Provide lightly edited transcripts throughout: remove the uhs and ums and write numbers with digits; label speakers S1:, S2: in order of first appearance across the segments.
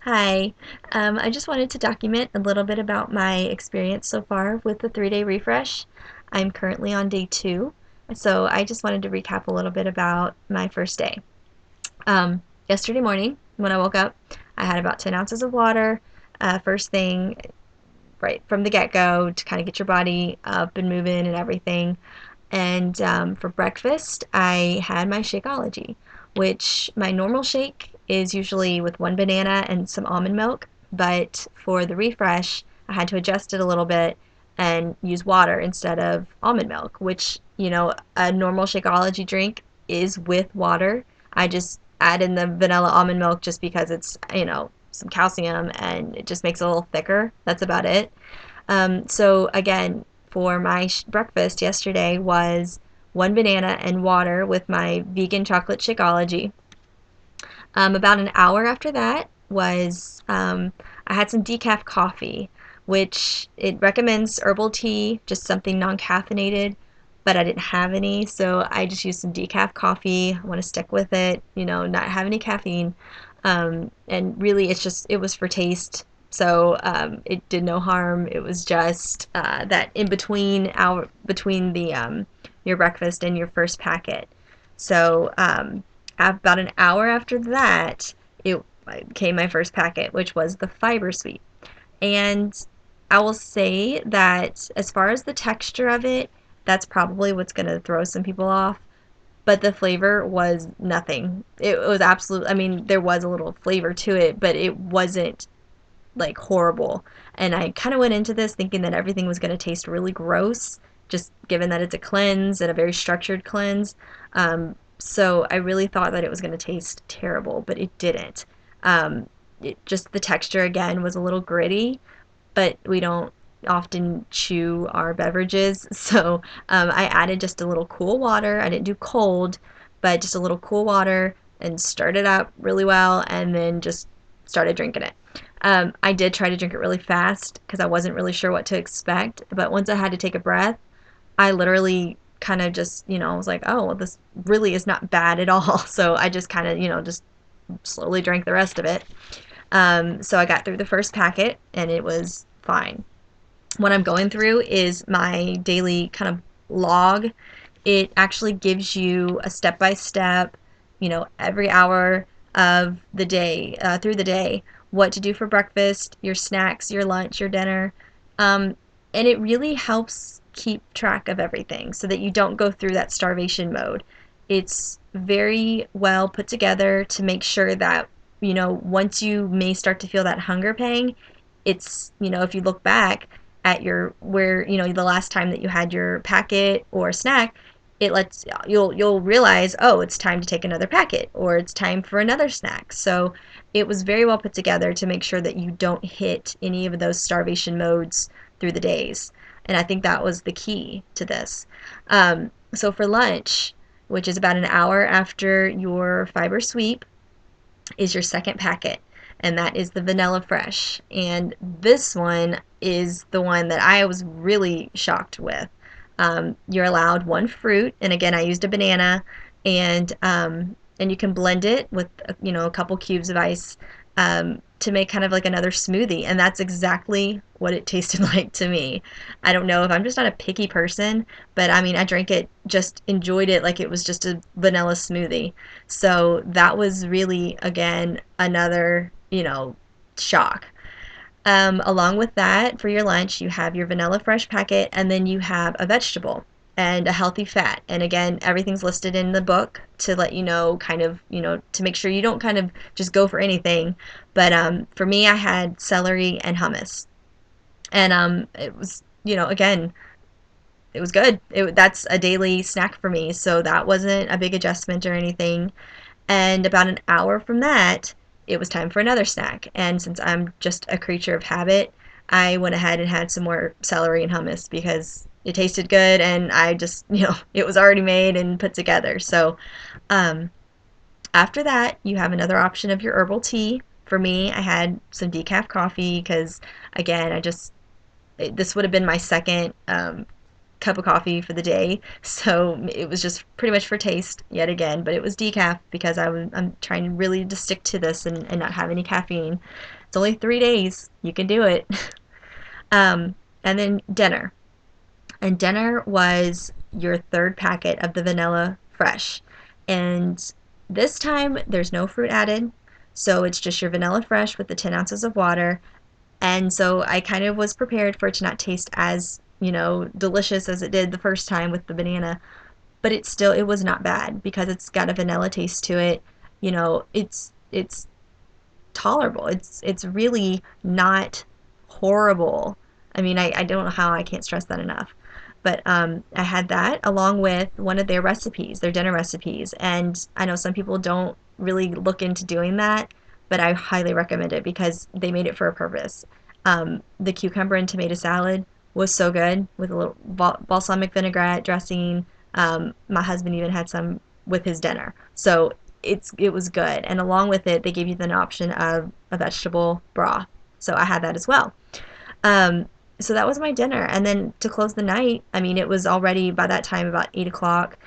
S1: Hi. I just wanted to document a little bit about my experience so far with the 3-day refresh. I'm currently on day 2, so I just wanted to recap a little bit about my first day. Yesterday morning, when I woke up, I had about 10 ounces of water. First thing, right from the get-go, to kind of get your body up and moving and everything. And for breakfast, I had my Shakeology, which my normal shake is usually with one banana and some almond milk. But for the refresh, I had to adjust it a little bit and use water instead of almond milk, which, a normal Shakeology drink is with water. I just add in the vanilla almond milk just because it's, some calcium and it just makes it a little thicker. That's about it. So again, for my breakfast yesterday was one banana and water with my vegan chocolate Shakeology. About an hour after that was I had some decaf coffee, which it recommends herbal tea, just something non-caffeinated, but I didn't have any, so I just used some decaf coffee. I want to stick with it, not have any caffeine. And really, it was for taste. So it did no harm. It was just that in between between the your breakfast and your first packet. So about an hour after that, it came my first packet, which was the Fiber Sweet. And I will say that as far as the texture of it, that's probably what's going to throw some people off. But the flavor was nothing. It was absolute. I mean, there was a little flavor to it, but it wasn't like horrible. And I kind of went into this thinking that everything was going to taste really gross, just given that it's a cleanse and a very structured cleanse. So I really thought that it was going to taste terrible, but it didn't. Just the texture again was a little gritty, but we don't often chew our beverages. So I added just a little cool water. I didn't do cold, but just a little cool water and stirred it up really well and then just started drinking it. I did try to drink it really fast because I wasn't really sure what to expect. But once I had to take a breath, I literally kind of just, was like, oh, well, this really is not bad at all. So I just kind of, just slowly drank the rest of it. So I got through the first packet and it was fine. What I'm going through is my daily kind of log. It actually gives you a step by step, every hour of the day, through the day, what to do for breakfast, your snacks, your lunch, your dinner. Um, and it really helps keep track of everything so that you don't go through that starvation mode. It's very well put together to make sure that, once you may start to feel that hunger pang, it's, if you look back at the last time that you had your packet or snack, you'll realize, oh, it's time to take another packet or it's time for another snack. So it was very well put together to make sure that you don't hit any of those starvation modes through the days. And I think that was the key to this. So for lunch, which is about an hour after your fiber sweep, is your second packet, and that is the Vanilla Fresh. And this one is the one that I was really shocked with. You're allowed one fruit, and again, I used a banana, and you can blend it with a couple cubes of ice to make kind of like another smoothie, and that's exactly what it tasted like to me. I don't know if I'm just not a picky person, but I mean, I drank it, just enjoyed it like it was just a vanilla smoothie. So that was really, again, another, shock. Along with that, for your lunch, you have your Vanilla Fresh packet, and then you have a vegetable and a healthy fat. And again, everything's listed in the book to let you know, kind of, to make sure you don't kind of just go for anything. But for me, I had celery and hummus. And it was, again, it was good. That's a daily snack for me, so that wasn't a big adjustment or anything. And about an hour from that, it was time for another snack. And since I'm just a creature of habit, I went ahead and had some more celery and hummus because it tasted good and I just, it was already made and put together. So um, after that, you have another option of your herbal tea. For me, I had some decaf coffee because, again, this would have been my second cup of coffee for the day. So it was just pretty much for taste yet again, but it was decaf because I'm trying really to stick to this and not have any caffeine. It's only 3 days. You can do it. um, and then dinner. And dinner was your third packet of the vanilla fresh. And this time there's no fruit added. So it's just your vanilla fresh with the 10 ounces of water. And so I kind of was prepared for it to not taste as, delicious as it did the first time with the banana, but it was not bad because it's got a vanilla taste to it. It's tolerable. It's really not horrible. I mean, I don't know how I can't stress that enough. But I had that along with one of their recipes, their dinner recipes. And I know some people don't really look into doing that, but I highly recommend it because they made it for a purpose. The cucumber and tomato salad was so good with a little balsamic vinaigrette dressing. My husband even had some with his dinner. So it was good. And along with it, they gave you an option of a vegetable broth. So I had that as well. Um, so that was my dinner. And then to close the night, I mean, it was already by that time about 8 o'clock,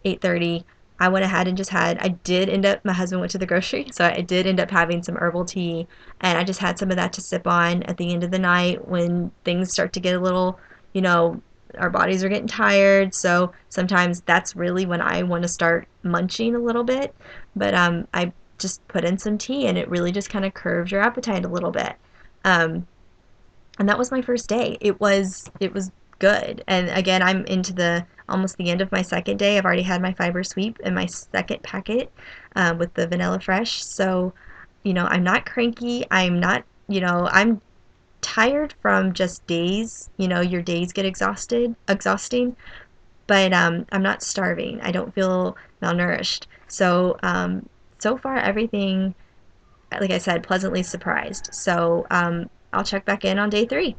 S1: 8:30. I went ahead and I did end up, my husband went to the grocery, so I did end up having some herbal tea, and I just had some of that to sip on at the end of the night when things start to get a little, you know, our bodies are getting tired. So sometimes that's really when I want to start munching a little bit. But I just put in some tea, and it really just kind of curves your appetite a little bit. Um, and that was my first day. It was good. And again, I'm into the almost the end of my second day. I've already had my fiber sweep and my second packet with the vanilla fresh. So, I'm not cranky. I'm not, I'm tired from just days. Your days get exhausting, but I'm not starving. I don't feel malnourished. So, so far everything, like I said, pleasantly surprised. So, I'll check back in on day 3.